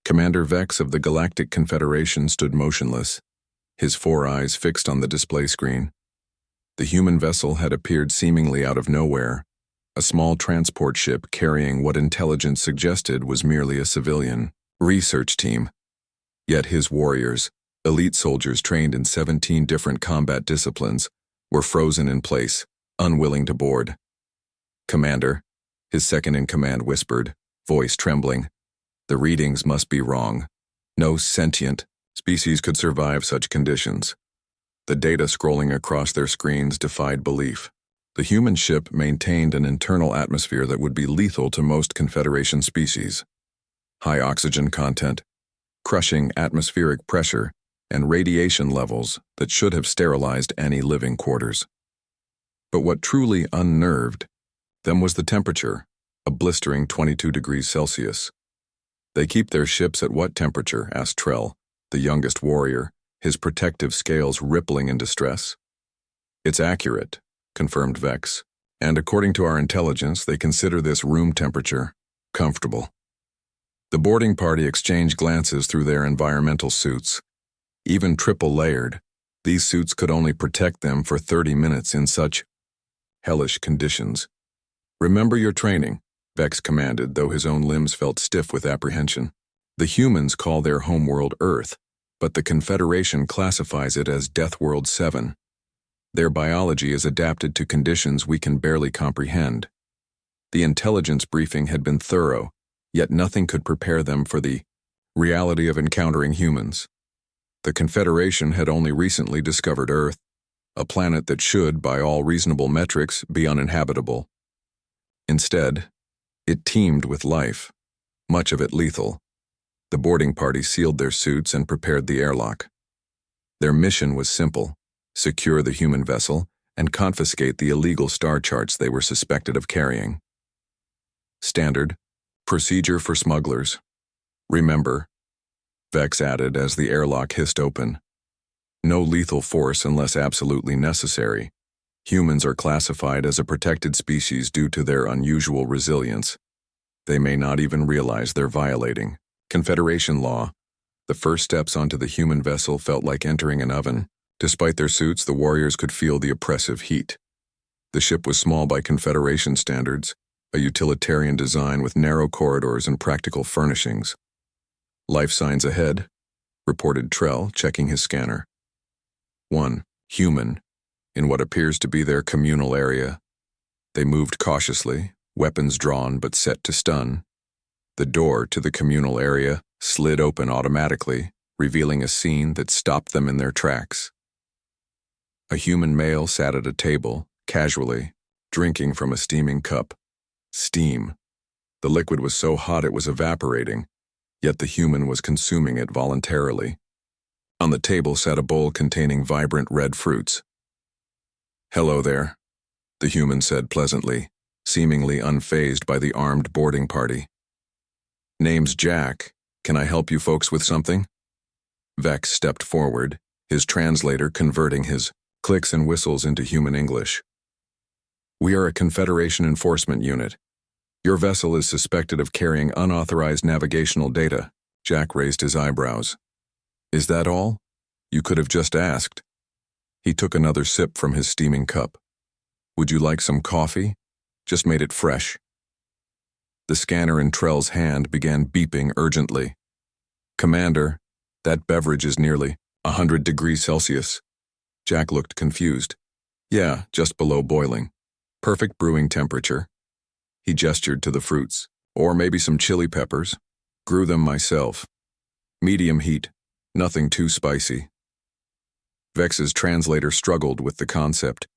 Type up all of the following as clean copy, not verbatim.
Commander Vex of the Galactic Confederation stood motionless, his 4 eyes fixed on the display screen. The human vessel had appeared seemingly out of nowhere, a small transport ship carrying what intelligence suggested was merely a civilian research team. Yet his warriors, elite soldiers trained in 17 different combat disciplines, were frozen in place, unwilling to board. "Commander," his second-in-command whispered, voice trembling, "the readings must be wrong. No sentient species could survive such conditions." The data scrolling across their screens defied belief. The human ship maintained an internal atmosphere that would be lethal to most Confederation species. High oxygen content, crushing atmospheric pressure, and radiation levels that should have sterilized any living quarters. But what truly unnerved them was the temperature, a blistering 22 degrees Celsius. "They keep their ships at what temperature?" asked Trell, the youngest warrior, his protective scales rippling in distress. "It's accurate," confirmed Vex, "and according to our intelligence, they consider this room temperature comfortable." The boarding party exchanged glances through their environmental suits. Even triple-layered, these suits could only protect them for 30 minutes in such hellish conditions. "Remember your training," Vex commanded, though his own limbs felt stiff with apprehension. "The humans call their homeworld Earth, but the Confederation classifies it as Deathworld 7. Their biology is adapted to conditions we can barely comprehend." The intelligence briefing had been thorough, yet nothing could prepare them for the reality of encountering humans. The Confederation had only recently discovered Earth, a planet that should, by all reasonable metrics, be uninhabitable. Instead, it teemed with life, much of it lethal. The boarding party sealed their suits and prepared the airlock. Their mission was simple: secure the human vessel and confiscate the illegal star charts they were suspected of carrying. "Standard procedure for smugglers. Remember," Vex added as the airlock hissed open, "no lethal force unless absolutely necessary. Humans are classified as a protected species due to their unusual resilience. They may not even realize they're violating Confederation law." The first steps onto the human vessel felt like entering an oven. Despite their suits, the warriors could feel the oppressive heat. The ship was small by Confederation standards, a utilitarian design with narrow corridors and practical furnishings. "Life signs ahead," reported Trell, checking his scanner. 1. Human, in what appears to be their communal area. They moved cautiously, weapons drawn but set to stun. The door to the communal area slid open automatically, revealing a scene that stopped them in their tracks. A human male sat at a table, casually, drinking from a steaming cup. Steam. The liquid was so hot it was evaporating, yet the human was consuming it voluntarily. On the table sat a bowl containing vibrant red fruits. "Hello there," the human said pleasantly, seemingly unfazed by the armed boarding party. "Name's Jack. Can I help you folks with something?" Vex stepped forward, his translator converting his clicks and whistles into human English. "We are a Confederation enforcement unit. Your vessel is suspected of carrying unauthorized navigational data." Jack raised his eyebrows. "Is that all? You could have just asked." He took another sip from his steaming cup. "Would you like some coffee? Just made it fresh." The scanner in Trell's hand began beeping urgently. "Commander, that beverage is nearly 100 degrees Celsius." Jack looked confused. "Yeah, just below boiling. Perfect brewing temperature." He gestured to the fruits. "Or maybe some chili peppers. Grew them myself. Medium heat, nothing too spicy." Vex's translator struggled with the concept.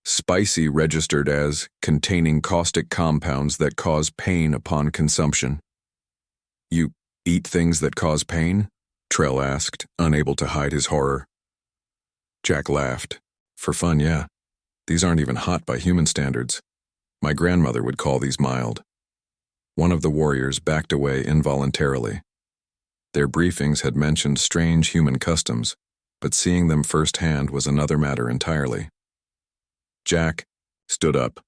Spicy registered as containing caustic compounds that cause pain upon consumption. "You eat things that cause pain?" Trell asked, unable to hide his horror. Jack laughed. "For fun, yeah. These aren't even hot by human standards. My grandmother would call these mild." One of the warriors backed away involuntarily. Their briefings had mentioned strange human customs, but seeing them firsthand was another matter entirely. Jack stood up,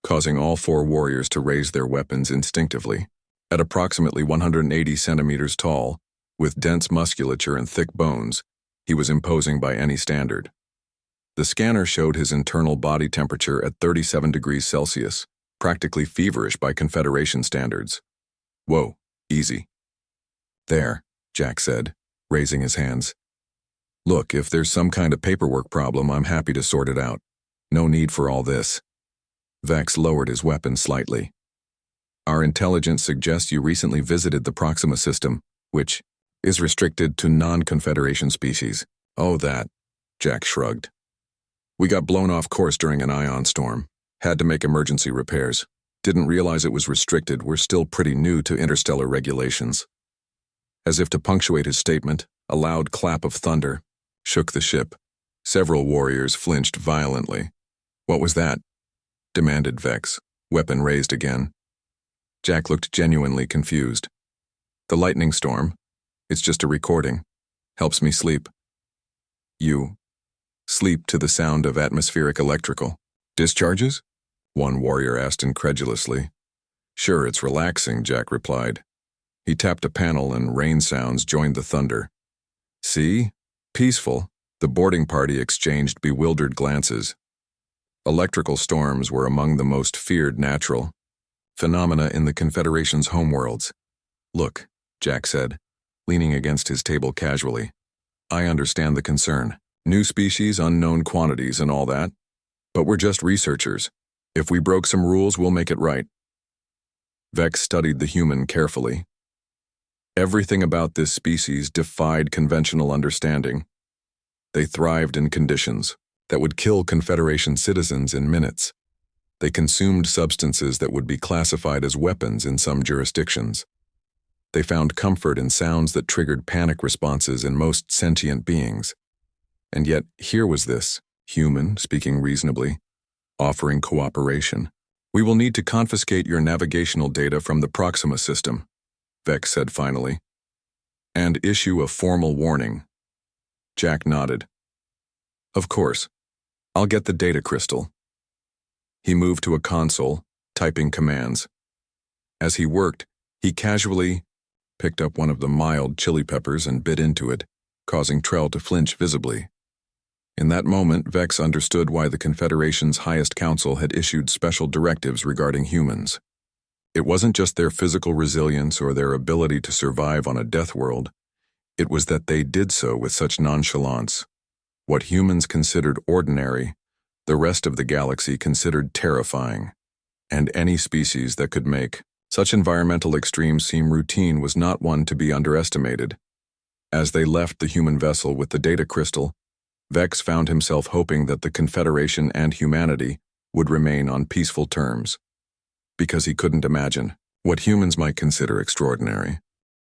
causing all 4 warriors to raise their weapons instinctively. At approximately 180 centimeters tall, with dense musculature and thick bones, he was imposing by any standard. The scanner showed his internal body temperature at 37 degrees Celsius, practically feverish by Confederation standards. Whoa, easy. There, Jack said, raising his hands. Look, if there's some kind of paperwork problem, I'm happy to sort it out. No need for all this. Vex lowered his weapon slightly. Our intelligence suggests you recently visited the Proxima system, which is restricted to non-Confederation species. Oh, that, Jack shrugged. We got blown off course during an ion storm. Had to make emergency repairs. Didn't realize it was restricted. We're still pretty new to interstellar regulations. As if to punctuate his statement, a loud clap of thunder shook the ship. Several warriors flinched violently. What was that? Demanded Vex, weapon raised again. Jack looked genuinely confused. The lightning storm. It's just a recording. Helps me sleep. You sleep to the sound of atmospheric electrical discharges? One warrior asked incredulously. Sure, it's relaxing, Jack replied. He tapped a panel and rain sounds joined the thunder. See? Peaceful. The boarding party exchanged bewildered glances. Electrical storms were among the most feared natural phenomena in the Confederation's homeworlds. Look, Jack said, leaning against his table casually. I understand the concern. New species, unknown quantities, and all that. But we're just researchers. If we broke some rules, we'll make it right. Vex studied the human carefully. Everything about this species defied conventional understanding. They thrived in conditions that would kill Confederation citizens in minutes. They consumed substances that would be classified as weapons in some jurisdictions. They found comfort in sounds that triggered panic responses in most sentient beings. And yet, here was this, human, speaking reasonably, offering cooperation. We will need to confiscate your navigational data from the Proxima system, Vex said finally, and issue a formal warning. Jack nodded. Of course. I'll get the data crystal. He moved to a console, typing commands. As he worked, he casually picked up one of the mild chili peppers and bit into it, causing Trell to flinch visibly. In that moment, Vex understood why the Confederation's highest council had issued special directives regarding humans. It wasn't just their physical resilience or their ability to survive on a death world. It was that they did so with such nonchalance. What humans considered ordinary, the rest of the galaxy considered terrifying. And any species that could make such environmental extremes seem routine was not one to be underestimated. As they left the human vessel with the data crystal, Vex found himself hoping that the Confederation and humanity would remain on peaceful terms, because he couldn't imagine what humans might consider extraordinary.